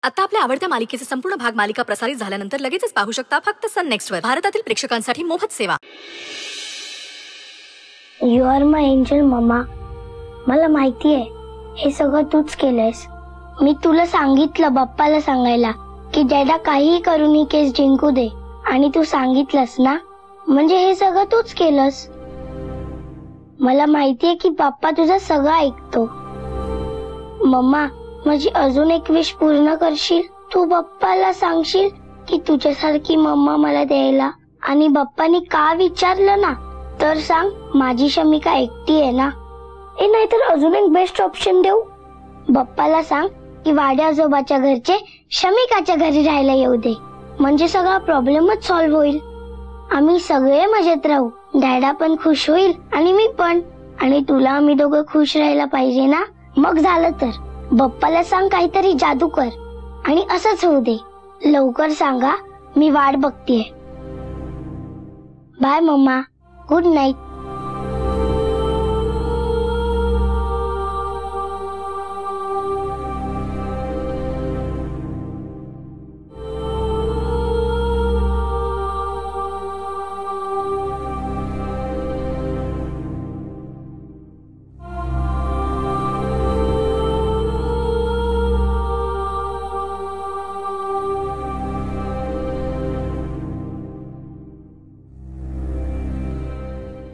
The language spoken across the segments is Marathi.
आता आपल्या आवडत्या मालिकेचे संपूर्ण भाग मालिका प्रसारित झाल्यानंतर लगेचच पाहू शकता फक्त सन नेक्स्ट वर. भारतातील प्रेक्षकांसाठी मोफत सेवा. You are my angel mamma. मला माहितीये हे सगळं तूच केलंयस. मी तुला सांगितलं बाप्पाला सांगायला की डॅडा काहीही करून ही केस जिंकू दे, आणि तू सांगितलंस ना, म्हणजे हे सगळं तूच केलंस. मला माहितीये की बाप्पा तुझं सगळं ऐकतो. मम्मा, माझी अजून एक विश पूर्ण करशील? तू बाप्पाला सांगशील की तुझ्यासारखी मम्मा मला द्यायला, आणि बाप्पानी का विचारलं ना तर सांग माझी शमिका एकटी आहे ना. नाहीतर अजून एक बेस्ट ऑप्शन देऊ. बाप्पाला सांग की वाड्या आजोबाच्या घरचे शमिकाच्या घरी राहायला येऊ दे, म्हणजे सगळा प्रॉब्लेमच सॉल्व्ह होईल. आम्ही सगळे मजेत राहू. डॅडा पण खुश होईल आणि मी पण. आणि तुला आम्ही दोघं खुश राहायला पाहिजे ना. मग झालं तर बाप्पाला सांग काहीतरी जादू कर, आणि असंच होऊ दे. लवकर सांगा, मी वाट बघतीये. Bye mama. Good night.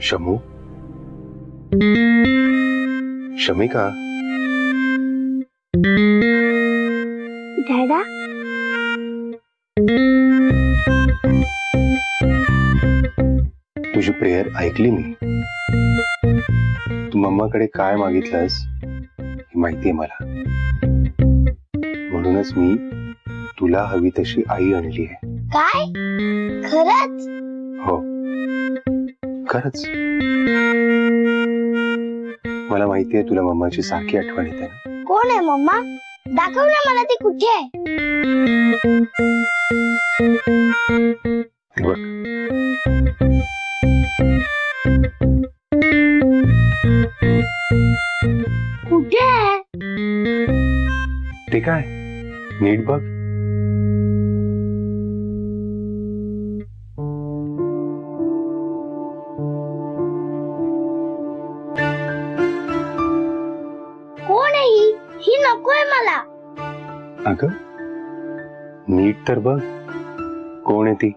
Shamu, Shamika, डॅडा. तुझी प्रेयर ऐकली मी. तू मम्माकडे काय मागितलंस हे माहितीये मला. म्हणूनच मी तुला हवी तशी आई आणली आहे. काय? खरंच? हो, खरंच. मला माहितीये तुला मम्माची सारखी आठवण येते ना. कोण आहे मम्मा? दाखव ना मला, ती कुठे आहे? बघ, कुठे आहे? ते काय, नीट बघ. कोण आहे ही? ही नकोय मला. अगं नीट तर बघ, कोण आहे ती?